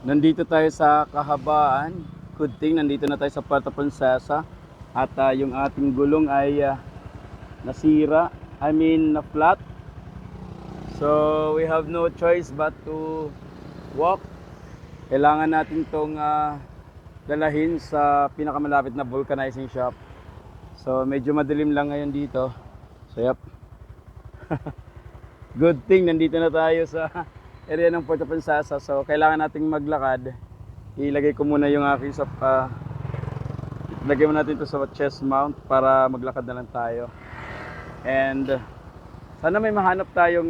Nandito tayo sa kahabaan. Good thing, nandito na tayo sa Puerto Princesa. At yung ating gulong ay nasira. Na flat. So we have no choice but to walk. Kailangan natin tong dalahin sa pinakamalapit na vulcanizing shop. So medyo madilim lang ngayon dito. So yep. Good thing, nandito na tayo sa area ng Puerto Princesa. So kailangan nating maglakad. Ilagay ko muna yung aking ilagay mo natin ito sa chest mount para maglakad na lang tayo. And sana may mahanap tayong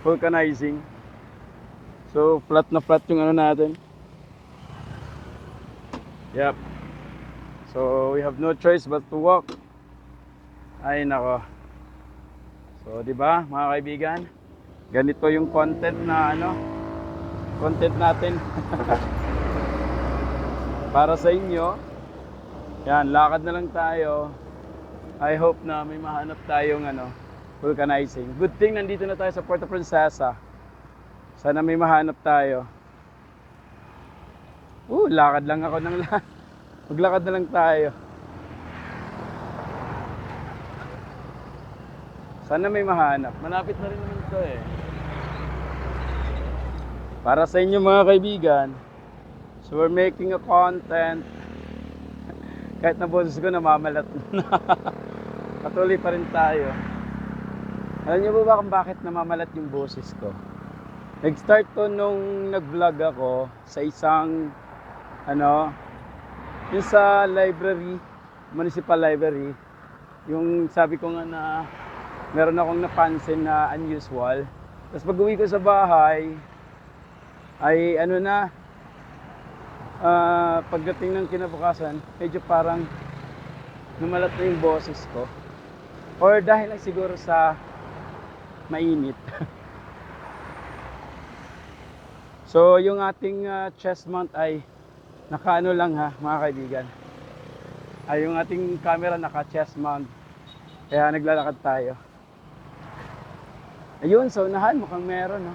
vulcanizing. So flat na flat yung natin. Yep. So we have no choice but to walk. Ay nako. So di ba mga kaibigan? Ganito yung content natin. Para sa inyo. Yan, lakad na lang tayo. I hope na may mahanap tayong vulcanizing. Good thing nandito na tayo sa Puerto Princesa. Sana may mahanap tayo. Lakad lang ako ng maglakad na lang tayo. Sana may mahanap. Malapit na rin naman ito eh. Para sa inyo mga kaibigan. So we're making a content. Kahit na boses ko namamalat na. Patuloy pa rin tayo. Alam niyo ba kung bakit namamalat yung boses ko? Nag-start to nung nag-vlog ako sa isang yung sa library, municipal library. Yung sabi ko nga na meron akong napansin na unusual. Tapos pag uwi ko sa bahay, ay pagdating ng kinabukasan, medyo parang numalat na yung boses ko. Or dahil lang siguro sa mainit. So yung ating chest mount ay naka lang mga kaibigan. Ay yung ating camera naka chest mount. Kaya naglalakad tayo. Ayun, sa unahan mukhang meron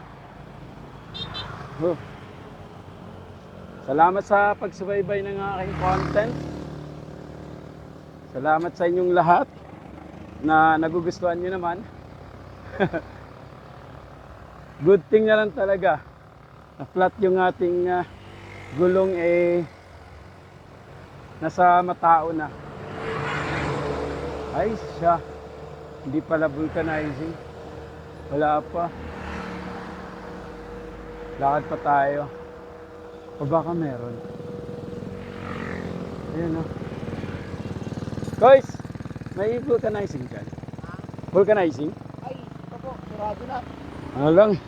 Salamat sa pagsubaybay ng aking content. Salamat sa inyong lahat na nagugustuhan nyo naman. Good thing na lang talaga na flat yung ating gulong nasa matao na. Ay siya, hindi pala vulcanizing. Wala pa. Lakad pa tayo. O baka meron. Ayun Guys, may vulcanizing dyan. Vulcanizing? Ay, ito po, sarado na. Ano lang?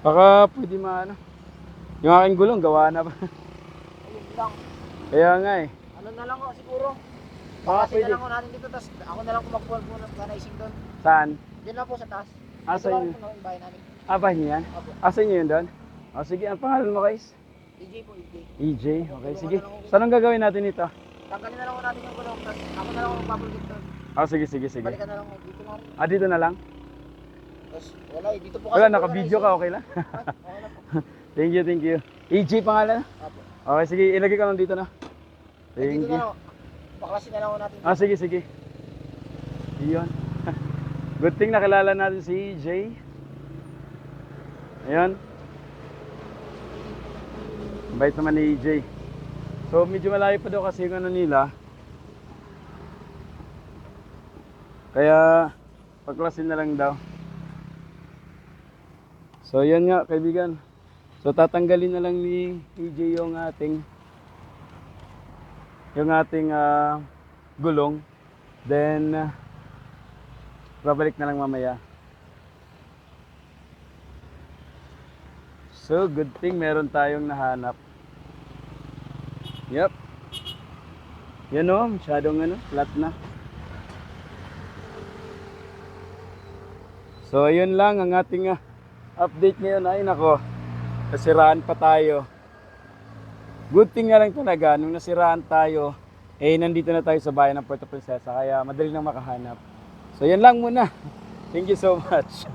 Baka pwede yung aking gulong, gawa na ba? Ayun lang. Kaya nga Ano na lang siguro. Baka Kasi pwede. na lang ko natin dito, tapos ako na lang kumakuha po ng organizing doon. Saan? Diyan lang po sa taas. Asa Ito lang yun? po ng bahay namin. Bahay niyo yan? Opo. Asa niyo yun doon? O sige, ang pangalan mo guys? EJ po, EJ. EJ, okay, sige. Saan ang gagawin natin ito? Tanggalin na lang ko natin yung gulong, tapos ako na lang ang magpapagit doon. Sige. Balikan na lang dito na rin. Dito na lang? Tapos wala dito po kasi. Wala, naka-video ka, okay lang? Okay na po. Thank you. EJ pangalan? Opo. Okay, sige, ilagay ka lang dito na. Thank Dito you. na lang. Baklasin na lang ko natin. Sige. Iyon. Good thing nakilala natin si EJ. Ayan. Bait naman ni EJ. So medyo malayo pa daw kasi yung nila. Kaya paklasin na lang daw. So yan nga kaibigan. So tatanggalin na lang ni EJ yung ating gulong. Then babalik na lang mamaya. So good thing meron tayong nahanap. Yep. Yan masyadong flat na. So ayun lang ang ating update ngayon. Ay nako, nasiraan pa tayo. Good thing nga lang talaga, nung nasiraan tayo, nandito na tayo sa bayan ng Puerto Princesa, kaya madali nang makahanap. So yan lang muna. Thank you so much.